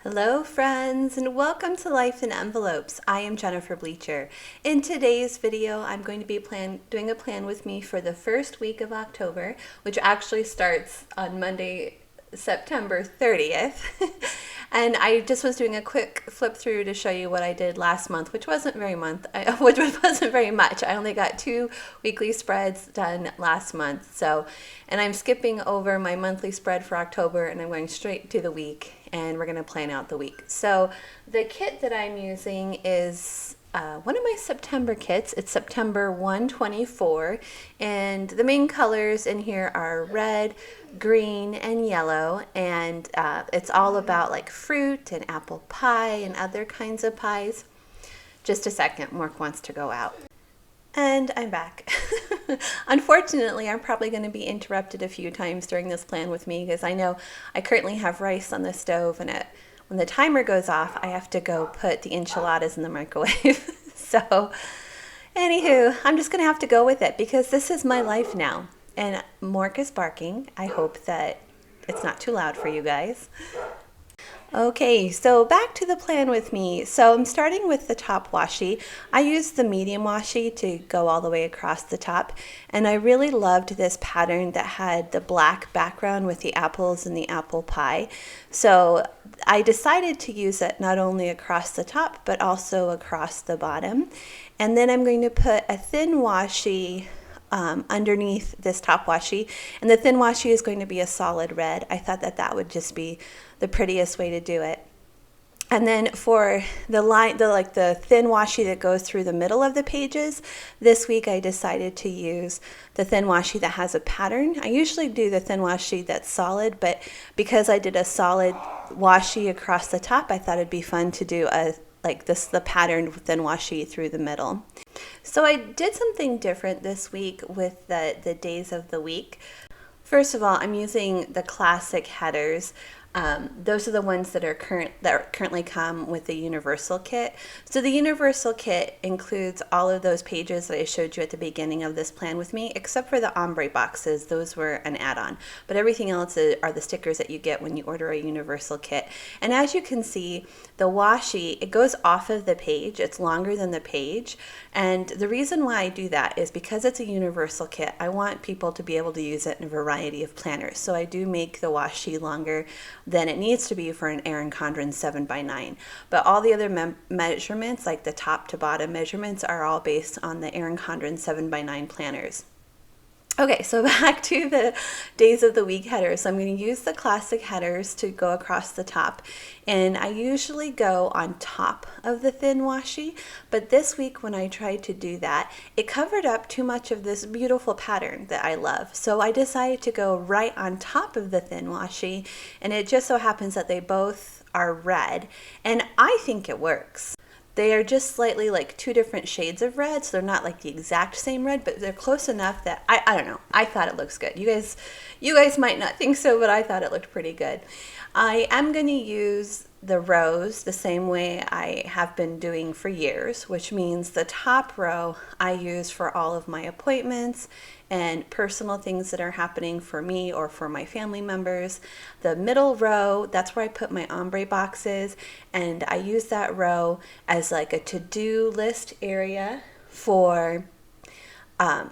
Hello friends, and welcome to Life in Envelopes. I am Jennifer Bleecher. In today's video, I'm going to be doing a plan with me for the first week of October, which actually starts on Monday, September 30th. And I just was doing a quick flip through to show you what I did last month, which wasn't very much. I only got 2 weekly spreads done last month. And I'm skipping over my monthly spread for October, and I'm going straight to the week, and we're going to plan out the week. So the kit that I'm using is one of my September kits. It's September 124, and the main colors in here are red, green, and yellow, and it's all about like fruit and apple pie and other kinds of pies. Just a second, Mark wants to go out. And I'm back. Unfortunately, I'm probably going to be interrupted a few times during this plan with me because I know I currently have rice on the stove, and when the timer goes off, I have to go put the enchiladas in the microwave. So, anywho, I'm just going to have to go with it because this is my life now. And Mork is barking. I hope that it's not too loud for you guys. Okay, so back to the plan with me. So I'm starting with the top washi. I used the medium washi to go all the way across the top, and I really loved this pattern that had the black background with the apples and the apple pie. So I decided to use it not only across the top but also across the bottom. And then I'm going to put a thin washi underneath this top washi, and the thin washi is going to be a solid red. I thought that would just be the prettiest way to do it. And then for the thin washi that goes through the middle of the pages, this week I decided to use the thin washi that has a pattern. I usually do the thin washi that's solid, but because I did a solid washi across the top, I thought it'd be fun to do the patterned thin washi through the middle. So I did something different this week with the days of the week. First of all, I'm using the classic headers. Those are the ones that currently come with the universal kit. So the universal kit includes all of those pages that I showed you at the beginning of this plan with me, except for the ombre boxes. Those were an add-on, but everything else are the stickers that you get when you order a universal kit. And as you can see, the washi, it goes off of the page. It's longer than the page, and the reason why I do that is because it's a universal kit. I want people to be able to use it in a variety of planners, so I do make the washi longer than it needs to be for an Erin Condren 7x9. But all the other measurements, like the top to bottom measurements, are all based on the Erin Condren 7x9 planners. Okay, so back to the days of the week headers. So I'm going to use the classic headers to go across the top, and I usually go on top of the thin washi, but this week when I tried to do that, it covered up too much of this beautiful pattern that I love. So I decided to go right on top of the thin washi, and it just so happens that they both are red, and I think it works. They are just slightly like 2 different shades of red, so they're not like the exact same red, but they're close enough that I don't know. I thought it looks good. You guys might not think so, but I thought it looked pretty good. I am going to use the rows the same way I have been doing for years, which means the top row I use for all of my appointments and personal things that are happening for me or for my family members. The middle row, that's where I put my ombre boxes, and I use that row as like a to-do list area for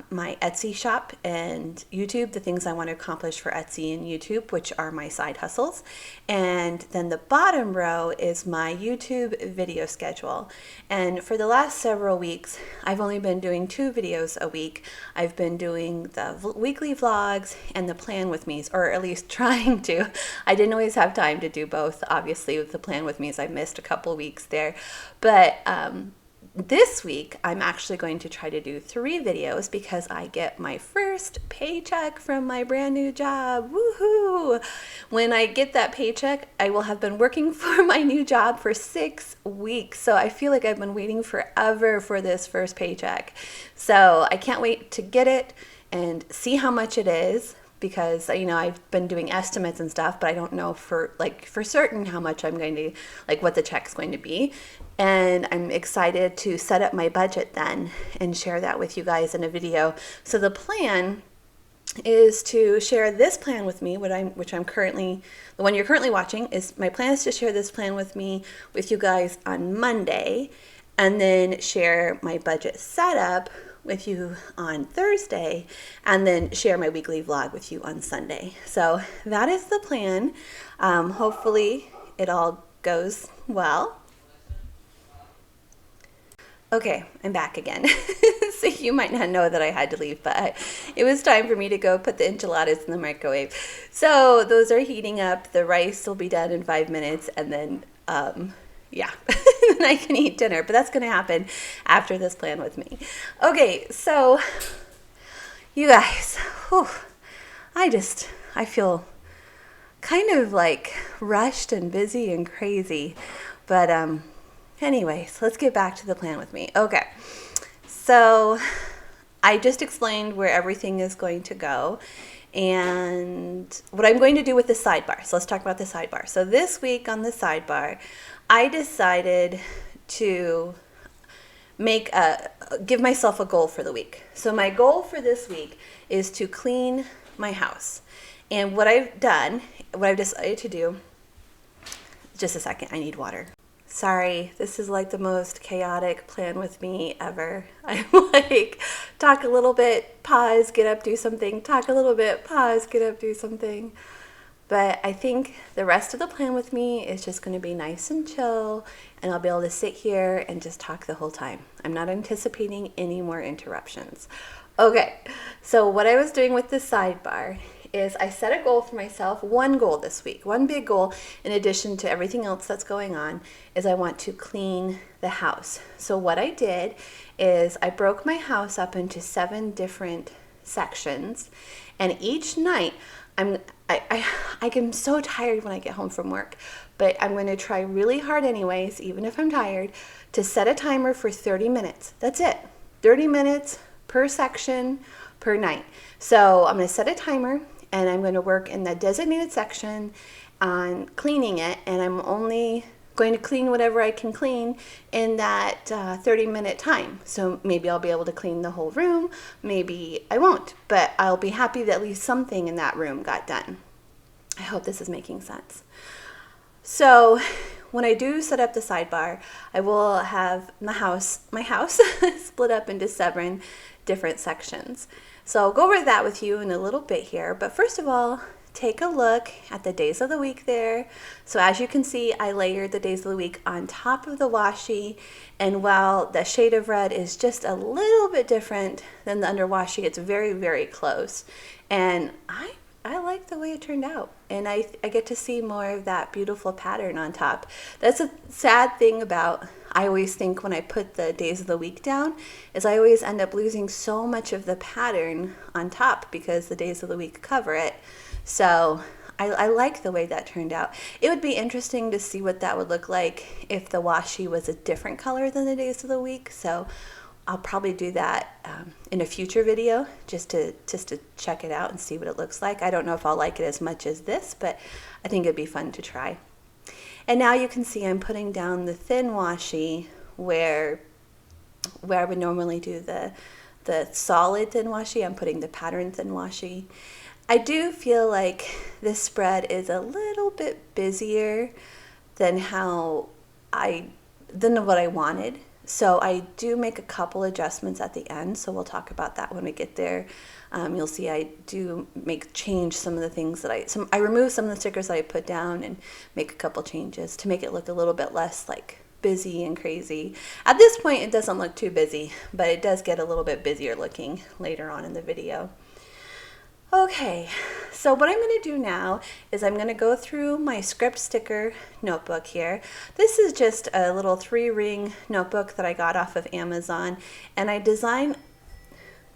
my Etsy shop and YouTube, the things I want to accomplish for Etsy and YouTube, which are my side hustles. And then the bottom row is my YouTube video schedule. And for the last several weeks, I've only been doing 2 videos a week. I've been doing the weekly vlogs and the plan with me's, or at least trying to. I didn't always have time to do both, obviously, with the plan with me's. I missed a couple weeks there. But this week, I'm actually going to try to do 3 videos because I get my first paycheck from my brand new job. Woohoo! When I get that paycheck, I will have been working for my new job for 6 weeks. So I feel like I've been waiting forever for this first paycheck. So I can't wait to get it and see how much it is, because I've been doing estimates and stuff, but I don't know for certain how much I'm going to, what the check's going to be. And I'm excited to set up my budget then and share that with you guys in a video. So the plan is to share this plan with me, which I'm currently, the one you're currently watching, is my plan is to share this plan with you guys on Monday, and then share my budget setup with you on Thursday, and then share my weekly vlog with you on Sunday. So that is the plan. Hopefully it all goes well. Okay, I'm back again. So you might not know that I had to leave, but it was time for me to go put the enchiladas in the microwave. So those are heating up. The rice will be done in 5 minutes, and then, yeah, then I can eat dinner. But that's going to happen after this plan with me. Okay, so you guys, whew, I feel kind of like rushed and busy and crazy. But anyways, let's get back to the plan with me. Okay. So I just explained where everything is going to go and what I'm going to do with the sidebar. So let's talk about the sidebar. So this week on the sidebar, I decided to give myself a goal for the week. So my goal for this week is to clean my house. And what I've decided to do, just a second, I need water. Sorry, this is like the most chaotic plan with me ever. I'm like, talk a little bit, pause, get up, do something, talk a little bit, pause, get up, do something. But I think the rest of the plan with me is just going to be nice and chill, and I'll be able to sit here and just talk the whole time. I'm not anticipating any more interruptions. Okay, so what I was doing with the sidebar is I set a goal for myself, one goal this week, one big goal in addition to everything else that's going on, is I want to clean the house. So what I did is I broke my house up into 7 different sections, and each night I get so tired when I get home from work, but I'm going to try really hard anyways, even if I'm tired, to set a timer for 30 minutes. That's it. 30 minutes per section per night. So I'm going to set a timer, and I'm going to work in the designated section on cleaning it, and I'm only going to clean whatever I can clean in that 30-minute time. So maybe I'll be able to clean the whole room, maybe I won't, but I'll be happy that at least something in that room got done. I hope this is making sense. So when I do set up the sidebar, I will have my house split up into 7 different sections. So I'll go over that with you in a little bit here, but first of all, take a look at the days of the week there. So as you can see, I layered the days of the week on top of the washi, and while the shade of red is just a little bit different than the under washi, it's very, very close. And I like the way it turned out, and I get to see more of that beautiful pattern on top. That's a sad thing about, I always think when I put the days of the week down, is I always end up losing so much of the pattern on top because the days of the week cover it. So I like the way that turned out. It would be interesting to see what that would look like if the washi was a different color than the days of the week. So I'll probably do that in a future video just to check it out and see what it looks like. I don't know if I'll like it as much as this, but I think it'd be fun to try. And now you can see I'm putting down the thin washi where I would normally do the solid thin washi. I'm putting the pattern thin washi. I do feel like this spread is a little bit busier than what I wanted. So I do make a couple adjustments at the end, so we'll talk about that when we get there. You'll see I do change some of the things that I remove some of the stickers that I put down and make a couple changes to make it look a little bit less like busy and crazy. At this point it doesn't look too busy, but it does get a little bit busier looking later on in the video. Okay, so what I'm going to do now is I'm going to go through my script sticker notebook here. This is just a little 3-ring notebook that I got off of Amazon, and I designed,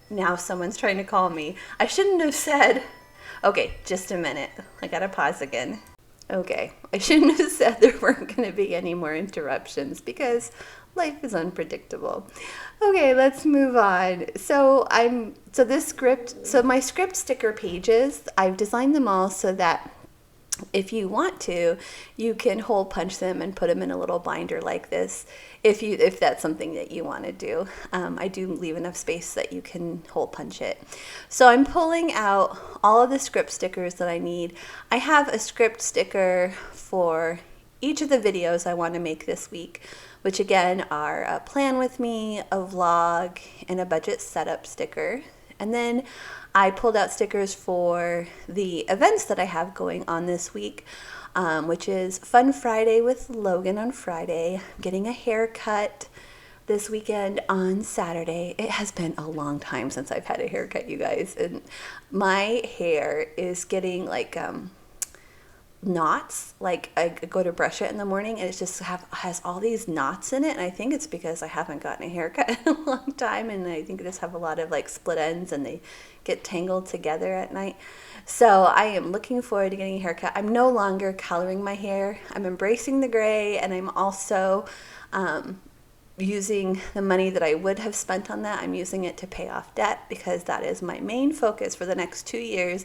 now someone's trying to call me. I shouldn't have said, okay, just a minute, I gotta pause again. Okay, I shouldn't have said there weren't going to be any more interruptions because life is unpredictable. Okay, let's move on. So my script sticker pages, I've designed them all so that if you want to, you can hole punch them and put them in a little binder like this if that's something that you want to do. I do leave enough space that you can hole punch it. So I'm pulling out all of the script stickers that I need. I have a script sticker for each of the videos I want to make this week, which again are a plan with me, a vlog, and a budget setup sticker. And then I pulled out stickers for the events that I have going on this week, which is Fun Friday with Logan on Friday. I'm getting a haircut this weekend on Saturday. It has been a long time since I've had a haircut, you guys, and my hair is getting like knots. Like I go to brush it in the morning and it just has all these knots in it, and I think it's because I haven't gotten a haircut in a long time, and I think I just have a lot of like split ends and they get tangled together at night. So I am looking forward to getting a haircut. I'm no longer coloring my hair. I'm embracing the gray, and I'm also using the money that I would have spent on that. I'm using it to pay off debt because that is my main focus for the next 2 years.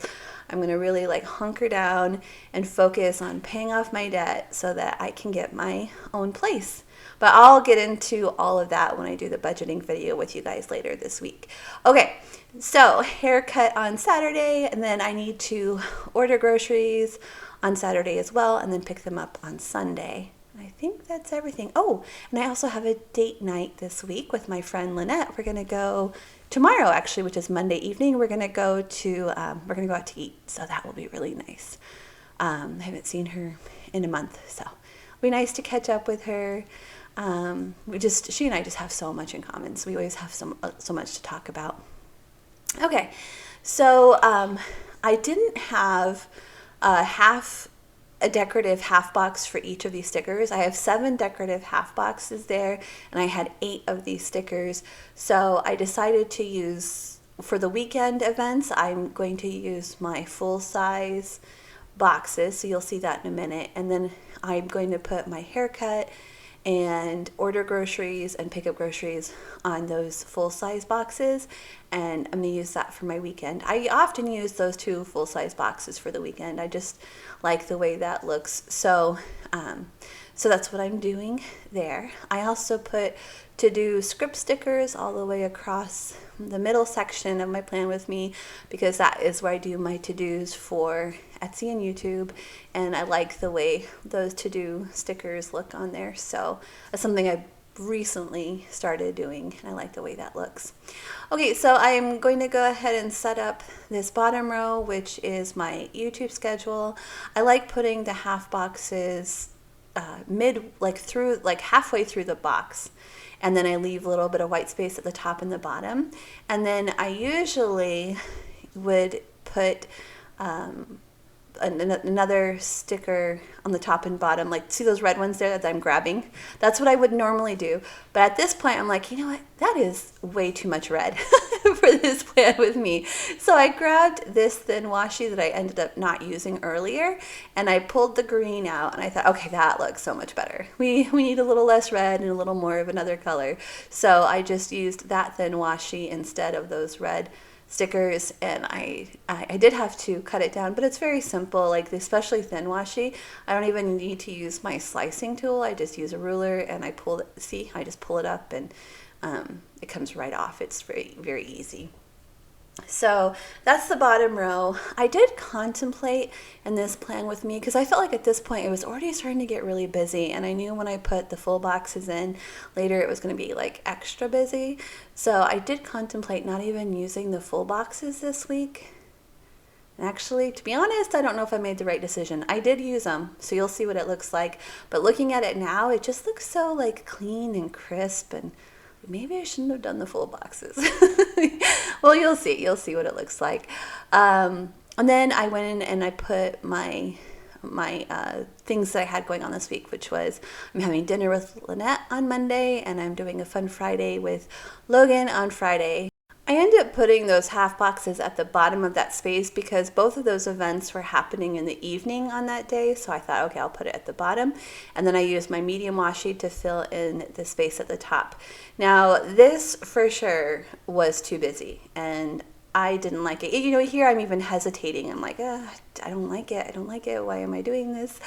I'm going to really like hunker down and focus on paying off my debt so that I can get my own place. But I'll get into all of that when I do the budgeting video with you guys later this week. Okay, so haircut on Saturday, and then I need to order groceries on Saturday as well, and then pick them up on Sunday. I think that's everything. Oh, and I also have a date night this week with my friend Lynette. We're going to go tomorrow, actually, which is Monday evening. We're going to go out to eat, so that will be really nice. I haven't seen her in a month, so it'll be nice to catch up with her. She and I just have so much in common, so we always have so much to talk about. Okay, so I didn't have a decorative half box for each of these stickers. I have 7 decorative half boxes there, and I had 8 of these stickers. So I decided to use, for the weekend events, I'm going to use my full size boxes. So you'll see that in a minute. And then I'm going to put my haircut and order groceries and pick up groceries on those full-size boxes, and I'm going to use that for my weekend. I often use those 2 full-size boxes for the weekend. I just like the way that looks. So that's what I'm doing there. I also put to-do script stickers all the way across the middle section of my plan with me, because that is where I do my to-dos for Etsy and YouTube, and I like the way those to-do stickers look on there. So that's something I recently started doing, and I like the way that looks. Okay, so I'm going to go ahead and set up this bottom row, which is my YouTube schedule. I like putting the half boxes halfway through the box, and then I leave a little bit of white space at the top and the bottom. And then I usually would put another sticker on the top and bottom, like see those red ones there that I'm grabbing? That's what I would normally do. But at this point I'm like, you know what, that is way too much red for this plan with me. So I grabbed this thin washi that I ended up not using earlier, and I pulled the green out, and I thought, okay, that looks so much better. We need a little less red and a little more of another color. So I just used that thin washi instead of those red stickers, and I did have to cut it down, but it's very simple. Like especially thin washi, I don't even need to use my slicing tool. I just use a ruler and I pull it. See, I just pull it up and it comes right off. It's very, very easy. So that's the bottom row. I did contemplate in this plan with me, because I felt like at this point it was already starting to get really busy, and I knew when I put the full boxes in later it was going to be like extra busy. So I did contemplate not even using the full boxes this week. And actually, to be honest, I don't know if I made the right decision. I did use them, so you'll see what it looks like. But looking at it now, it just looks so like clean and crisp, and maybe I shouldn't have done the full boxes. Well, you'll see what it looks like. And then I went in and I put my things that I had going on this week, which was I'm having dinner with Lynette on Monday, and I'm doing a Fun Friday with Logan on Friday. I ended up putting those half boxes at the bottom of that space because both of those events were happening in the evening on that day. So I thought, okay, I'll put it at the bottom. And then I used my medium washi to fill in the space at the top. Now, this for sure was too busy. And I didn't like it. You know, here I'm even hesitating. I'm like, I don't like it. I don't like it. Why am I doing this?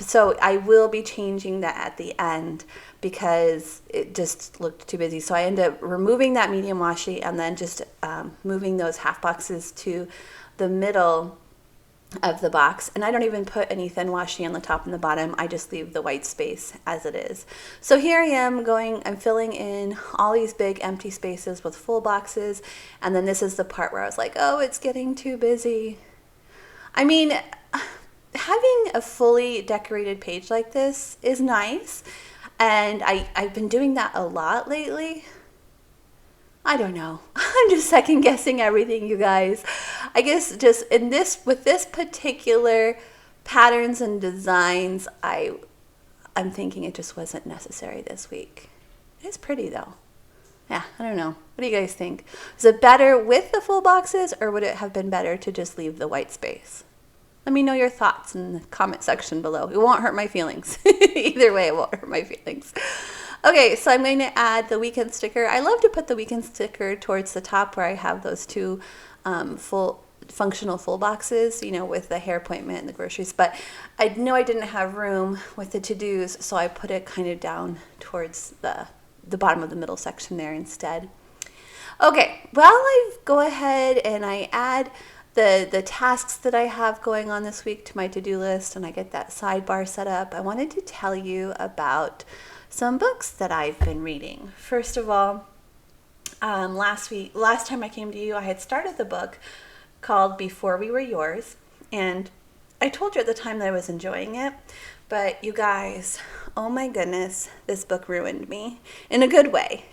So I will be changing that at the end because it just looked too busy. So I ended up removing that medium washi and then just moving those half boxes to the middle of the box, and I don't even put any thin washi on the top and the bottom. I just leave the white space as it is. So here I am I'm filling in all these big empty spaces with full boxes, and then this is the part where I was like, oh, it's getting too busy. I mean, having a fully decorated page like this is nice, and I've been doing that a lot lately. I don't know. I'm just second guessing everything, you guys. I guess just with this particular patterns and designs, I'm thinking it just wasn't necessary this week. It's pretty though. Yeah, I don't know. What do you guys think? Is it better with the full boxes, or would it have been better to just leave the white space? Let me know your thoughts in the comment section below. It won't hurt my feelings. Either way, it won't hurt my feelings. Okay, so I'm going to add the weekend sticker. I love to put the weekend sticker towards the top where I have those two functional full boxes, you know, with the hair appointment and the groceries. But I know I didn't have room with the to-dos, so I put it kind of down towards the bottom of the middle section there instead. Okay, well, I go ahead and I add the tasks that I have going on this week to my to-do list, and I get that sidebar set up. I wanted to tell you about some books that I've been reading. First of all, last time I came to you, I had started the book called Before We Were Yours, and I told you at the time that I was enjoying it, but you guys, oh my goodness, this book ruined me in a good way,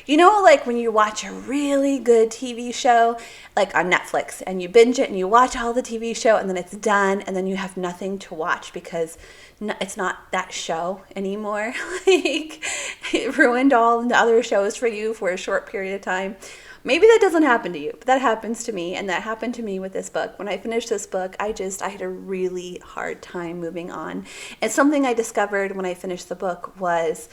You know, like when you watch a really good TV show, like on Netflix, and you binge it and you watch all the TV show and then it's done and then you have nothing to watch because it's not that show anymore. Like, it ruined all the other shows for you for a short period of time. Maybe that doesn't happen to you, but that happens to me, and that happened to me with this book. When I finished this book, I had a really hard time moving on. And something I discovered when I finished the book was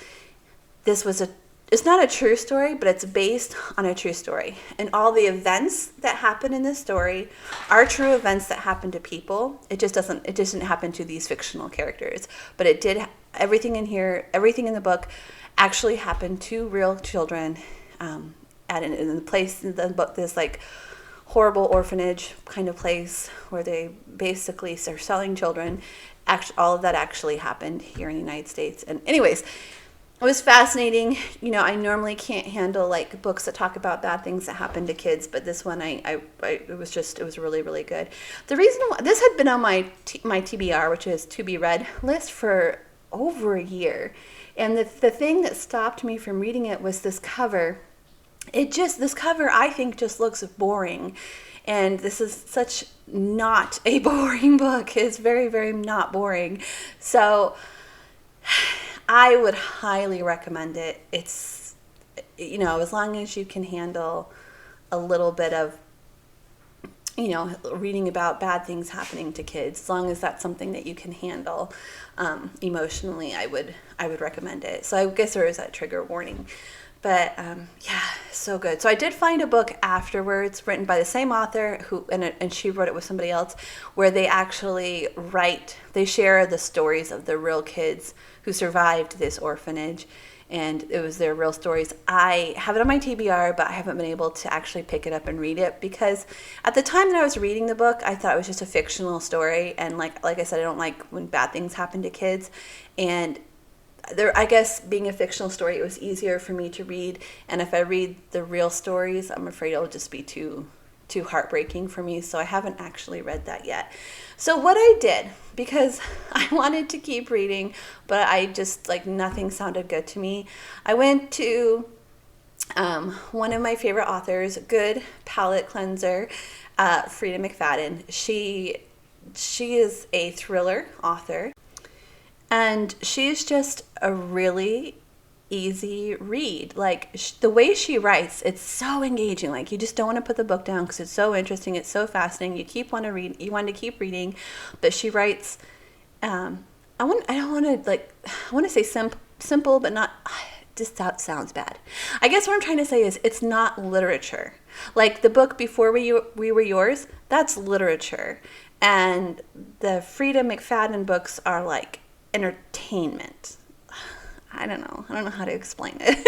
it's not a true story, but it's based on a true story. And all the events that happen in this story are true events that happen to people. It doesn't happen to these fictional characters, but it did. Everything in the book actually happened to real children, in the place in the book, this like horrible orphanage kind of place where they basically are selling children. All of that actually happened here in the United States. And anyways, it was fascinating. You know, I normally can't handle like books that talk about bad things that happen to kids, but this one, it was really, really good. The reason why this had been on my TBR, which is to be read list, for over a year, and the thing that stopped me from reading it was this cover. This cover, I think, just looks boring. And this is such not a boring book. It's very, very not boring. So I would highly recommend it. It's, you know, as long as you can handle a little bit of, you know, reading about bad things happening to kids, as long as that's something that you can handle emotionally, I would recommend it. So I guess there is that trigger warning. But yeah, so good. So I did find a book afterwards written by the same author and she wrote it with somebody else, where they actually share the stories of the real kids who survived this orphanage, and it was their real stories. I have it on my TBR, but I haven't been able to actually pick it up and read it because at the time that I was reading the book, I thought it was just a fictional story, and like I said, I don't like when bad things happen to kids, and I guess being a fictional story, it was easier for me to read. And if I read the real stories, I'm afraid it'll just be too heartbreaking for me. So I haven't actually read that yet. So what I did, because I wanted to keep reading, but I just, like, nothing sounded good to me, I went to one of my favorite authors, good palette cleanser, Frida McFadden. She is a thriller author. And she's just a really easy read. Like, the way she writes, it's so engaging. Like, you just don't want to put the book down because it's so interesting. It's so fascinating. You want to keep reading. But she writes, I want to say simple, but not. That sounds bad. I guess what I'm trying to say is it's not literature. Like the book Before We Were Yours, that's literature. And the Frida McFadden books are like entertainment. I don't know how to explain it.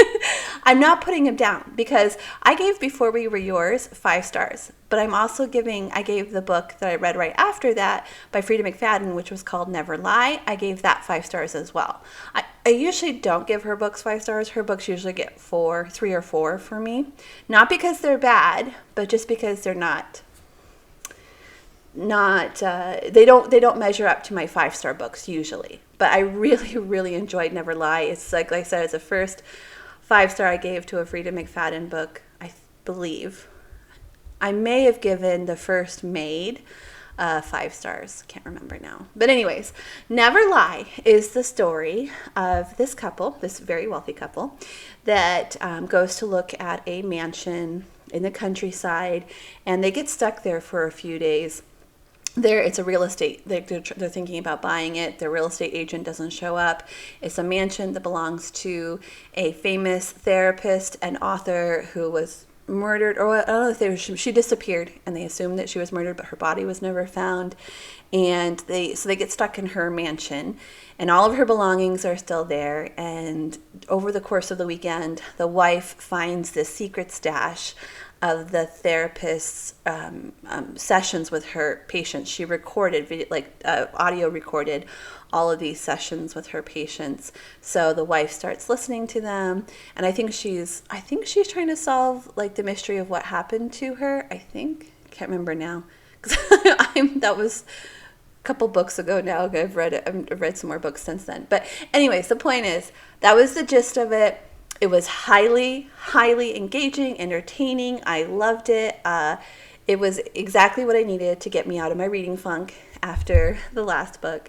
I'm not putting him down because I gave Before We Were Yours 5 stars, but I gave the book that I read right after that by Frida McFadden, which was called Never Lie, I gave that 5 stars as well. I usually don't give her books 5 stars. Her books usually get 3 or 4 for me. Not because they're bad, but just because they're not they don't measure up to my 5-star books usually. But I really enjoyed Never Lie. It's like I said, it's the first 5-star I gave to a Frida McFadden book, I believe. I may have given the first Maid 5 stars. Can't remember now. But anyways, Never Lie is the story of this couple, this very wealthy couple, that goes to look at a mansion in the countryside, and they get stuck there for a few days. It's a real estate. They're thinking about buying it. The real estate agent doesn't show up. It's a mansion that belongs to a famous therapist and author who was murdered, or I don't know if she disappeared, and they assumed that she was murdered, but her body was never found. And they get stuck in her mansion, and all of her belongings are still there. And over the course of the weekend, the wife finds this secret stash of the therapist's sessions with her patients. She recorded, audio recorded all of these sessions with her patients. So the wife starts listening to them, and I think she's trying to solve like the mystery of what happened to her. Can't remember now, because that was a couple books ago now. I've read some more books since then. But anyways, the point is that was the gist of it. It was highly engaging, entertaining. I loved it. It was exactly what I needed to get me out of my reading funk after the last book.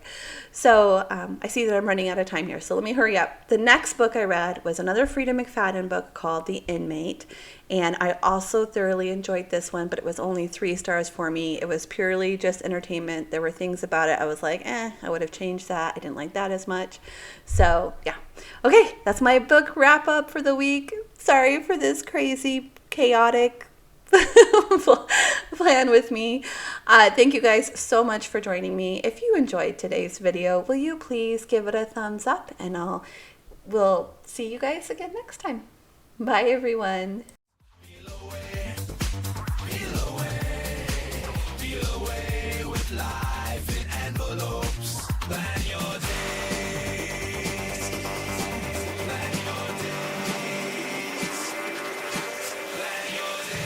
So I see that I'm running out of time here, so let me hurry up. The next book I read was another Frida McFadden book called The Inmate, and I also thoroughly enjoyed this one, but it was only 3 stars for me. It was purely just entertainment. There were things about it I was like, I would have changed that. I didn't like that as much. So yeah. Okay, that's my book wrap up for the week. Sorry for this crazy, chaotic plan with me. Thank you guys so much for joining me. If you enjoyed today's video, will you please give it a thumbs up, and we'll see you guys again next time. Bye everyone. Feel away with life in envelopes. Plan your days. Plan your days. Plan your days.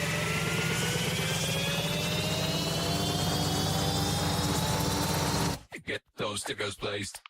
Get those stickers placed.